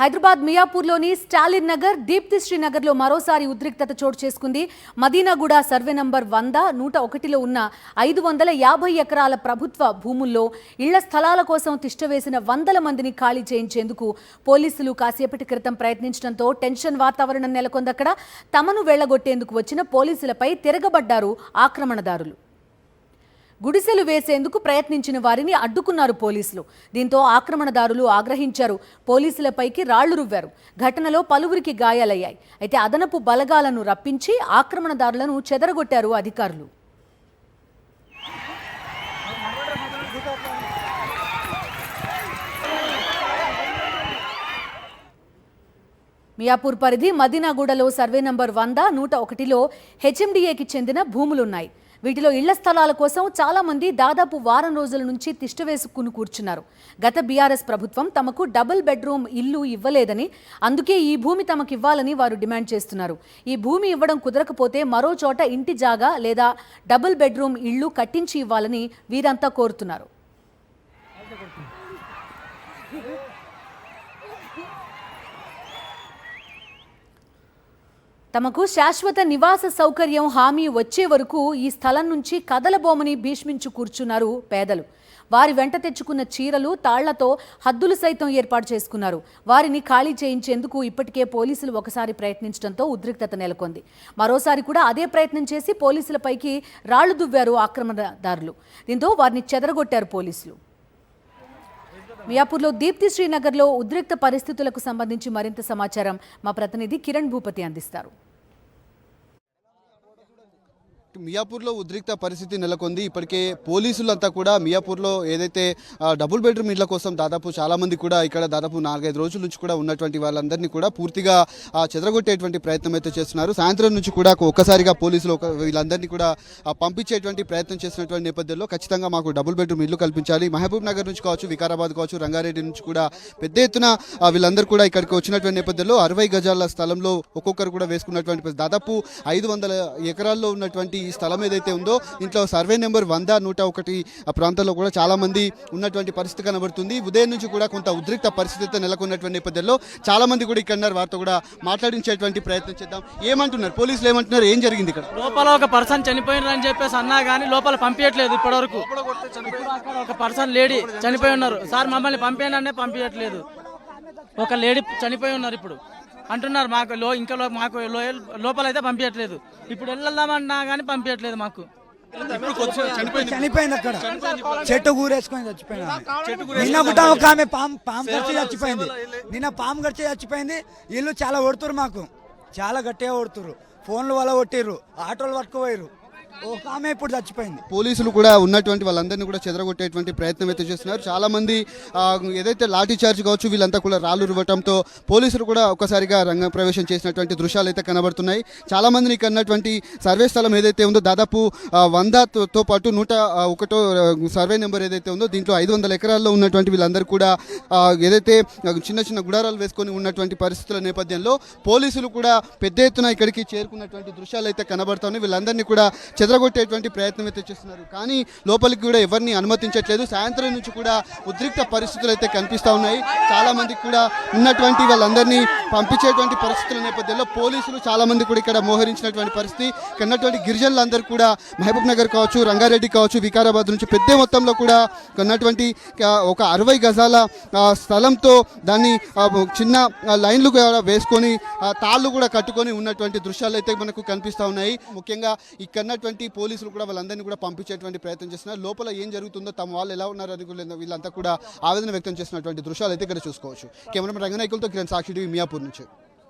హైదరాబాద్ మియాపూర్లోని స్టాలిన్ నగర్, దీప్తిశ్రీ నగర్లో మరోసారి ఉద్రిక్తత చోటు చేసుకుంది. మదీనాగూడ సర్వే నంబర్ 100-101లో ఉన్న 550 ఎకరాల ప్రభుత్వ భూముల్లో ఇళ్ల స్థలాల కోసం తిష్టవేసిన వందల మందిని ఖాళీ చేయించేందుకు పోలీసులు కాసేపటి క్రితం ప్రయత్నించడంతో టెన్షన్ వాతావరణం నెలకొందక్కడ. తమను వెళ్లగొట్టేందుకు వచ్చిన పోలీసులపై తిరగబడ్డారు ఆక్రమణదారులు. గుడిసెలు వేసేందుకు ప్రయత్నించిన వారిని అడ్డుకున్నారు పోలీసులు. దీంతో ఆక్రమణదారులు ఆగ్రహించారు. పోలీసులపైకి రాళ్లు రువ్వారు. ఘటనలో పలువురికి గాయాలయ్యాయి. అయితే అదనపు బలగాలను రప్పించి ఆక్రమణదారులను చెదరగొట్టారు అధికారులు. మియాపూర్ పరిధి మదీనాగూడలో సర్వే నంబర్ 100-101లో హెచ్ఎండిఏకి చెందిన భూములున్నాయి. వీటిలో ఇళ్ల స్థలాల కోసం చాలా మంది దాదాపు వారం రోజుల నుంచి తిష్టవేసుకుని కూర్చున్నారు. గత బీఆర్ఎస్ ప్రభుత్వం తమకు డబుల్ బెడ్రూమ్ ఇల్లు ఇవ్వలేదని, అందుకే ఈ భూమి తమకు ఇవ్వాలని వారు డిమాండ్ చేస్తున్నారు. ఈ భూమి ఇవ్వడం కుదరకపోతే మరో చోట ఇంటి జాగా లేదా డబుల్ బెడ్రూమ్ ఇళ్లు కట్టించి ఇవ్వాలని వీరంతా కోరుతున్నారు. తమకు శాశ్వత నివాస సౌకర్యం హామీ వచ్చే వరకు ఈ స్థలం నుంచి కదలబోమని భీష్మించు కూర్చున్నారు పేదలు. వారి వెంట తెచ్చుకున్న చీరలు, తాళ్లతో హద్దులు సైతం ఏర్పాటు చేసుకున్నారు. వారిని ఖాళీ చేయించేందుకు ఇప్పటికే పోలీసులు ఒకసారి ప్రయత్నించడంతో ఉద్రిక్తత నెలకొంది. మరోసారి కూడా అదే ప్రయత్నం చేసి పోలీసులపైకి రాళ్లు దువ్వారు ఆక్రమణదారులు. దీంతో వారిని చెదరగొట్టారు పోలీసులు. మియాపూర్లో దీప్తిశ్రీ నగర్లో ఉద్రిక్త పరిస్థితులకు సంబంధించి మరింత సమాచారం మా ప్రతినిధి కిరణ్ భూపతి అందిస్తారు. మియాపూర్లో ఉద్రిక్త పరిస్థితి నెలకొంది. ఇప్పటికే పోలీసులంతా కూడా మియాపూర్లో ఏదైతే డబుల్ బెడ్రూమ్ ఇళ్ల కోసం దాదాపు చాలామంది కూడా ఇక్కడ దాదాపు 4-5 రోజుల నుంచి కూడా ఉన్నటువంటి వాళ్ళందరినీ కూడా పూర్తిగా చెదరగొట్టేటువంటి ప్రయత్నం అయితే చేస్తున్నారు. సాయంత్రం నుంచి కూడా ఒక్కసారిగా పోలీసులు వీళ్ళందరినీ కూడా పంపించేటువంటి ప్రయత్నం చేసినటువంటి నేపథ్యంలో ఖచ్చితంగా మాకు డబుల్ బెడ్రూమ్ ఇల్లు కల్పించాలి, మహబూబ్ నగర్ నుంచి కావచ్చు, వికారాబాద్ కావచ్చు, రంగారెడ్డి నుంచి కూడా పెద్ద ఎత్తున వీళ్ళందరూ కూడా ఇక్కడికి వచ్చినటువంటి నేపథ్యంలో 60 గజాల స్థలంలో ఒక్కొక్కరు కూడా వేసుకున్నటువంటి దాదాపు 500 ఎకరాల్లో ఉన్నటువంటి ఈ స్థలం ఏదైతే ఉందో ఇంట్లో సర్వే నెంబర్ 100-101 ప్రాంతంలో కూడా చాలా మంది ఉన్నటువంటి పరిస్థితి కనబడుతుంది. ఉదయం నుంచి కూడా కొంత ఉద్రిక్త పరిస్థితి నెలకొన్నటువంటి నేపథ్యంలో చాలా మంది కూడా ఇక్కడ ఉన్నారు. వారితో కూడా మాట్లాడించేటువంటి ప్రయత్నం చేద్దాం. ఏమంటున్నారు పోలీసులు, ఏమంటున్నారు, ఏం జరిగింది ఇక్కడ? లోపల ఒక పర్సన్ చనిపోయినారు అని చెప్పేసి అన్నా కానీ లోపల పంపించట్లేదు. ఇప్పటివరకు ఒక పర్సన్ లేడీ చనిపోయి ఉన్నారు. సార్ మమ్మల్ని పంపేననే పంపించట్లేదు. ఒక లేడీ చనిపోయి ఉన్నారు ఇప్పుడు అంటున్నారు. మాకు మాకు లోపల అయితే పంపించట్లేదు. ఇప్పుడు వెళ్దామన్నా కానీ పంపించట్లేదు మాకు. చనిపోయింది అక్కడ, చెట్టు కూరేసుకొని చచ్చిపోయింది. నిన్న కూడా ఒక ఆమె పాము గడిచి చచ్చిపోయింది. నిన్న పాము గడిచి చచ్చిపోయింది. ఇల్లు చాలా కొడుతురు, మాకు చాలా గట్టిగా కొడుతురు. ఫోన్లు వల్ల కొట్టిర్రు, ఆటోలు పట్టుకుపోయారు. ఒక ఆమె ఇప్పుడు చచ్చిపోయింది. పోలీసులు కూడా ఉన్నటువంటి వాళ్ళందరినీ కూడా చెదరగొట్టేటువంటి ప్రయత్నం అయితే చేస్తున్నారు. చాలా మంది ఏదైతే లాఠీ చార్జ్ కావచ్చు వీళ్ళంతా కూడా రాళ్ళు రువ్వటంతో పోలీసులు కూడా ఒక్కసారిగా రంగ ప్రవేశం చేసినటువంటి దృశ్యాలు అయితే కనబడుతున్నాయి. చాలా మందిని ఇక్కడ ఉన్నటువంటి సర్వే స్థలం ఏదైతే ఉందో దాదాపు 100తో పాటు 101 సర్వే నెంబర్ ఏదైతే ఉందో దీంట్లో 500 ఎకరాల్లో ఉన్నటువంటి వీళ్ళందరూ కూడా ఏదైతే చిన్న చిన్న గుడారాలు వేసుకొని ఉన్నటువంటి పరిస్థితుల నేపథ్యంలో పోలీసులు కూడా పెద్ద ఎత్తున ఇక్కడికి చేరుకున్నటువంటి దృశ్యాలు అయితే కనబడుతున్నాయి. వీళ్ళందరినీ కూడా చెదరగొట్టేటువంటి ప్రయత్నం అయితే చేస్తున్నారు. కానీ లోపలికి కూడా ఎవరిని అనుమతించట్లేదు. సాయంత్రం నుంచి కూడా ఉద్రిక్త పరిస్థితులు అయితే కనిపిస్తూ ఉన్నాయి. చాలా మందికి కూడా ఉన్నటువంటి వాళ్ళందరినీ పంపించేటువంటి పరిస్థితుల నేపథ్యంలో పోలీసులు చాలా మంది కూడా ఇక్కడ మోహరించినటువంటి పరిస్థితి. ఇక్కడ ఉన్నటువంటి గిరిజనులందరూ కూడా మహబూబ్ నగర్ కావచ్చు, రంగారెడ్డి కావచ్చు, వికారాబాద్ నుంచి పెద్ద మొత్తంలో కూడా ఉన్నటువంటి ఒక 60 గజాల స్థలంతో దాన్ని చిన్న లైన్లు వేసుకొని తాళ్ళు కూడా కట్టుకొని ఉన్నటువంటి దృశ్యాలు అయితే మనకు కనిపిస్తూ ఉన్నాయి. ముఖ్యంగా ఇక్కడ పోలీసులు కూడా వాళ్ళందరినీ కూడా పంపించేటువంటి ప్రయత్నం చేస్తున్నారు. లోపల ఏం జరుగుతుందో, తమ వాళ్ళు ఎలా ఉన్నారు అని వీళ్ళంతా కూడా ఆవేదన వ్యక్తం చేసినటువంటి దృశ్యాలు అయితే ఇక్కడ చూసుకోవచ్చు. కెమెరామెన్ రంగనాయకులతో కిరణ్, సాక్షి టీవీ, మియాపూర్ నుంచి.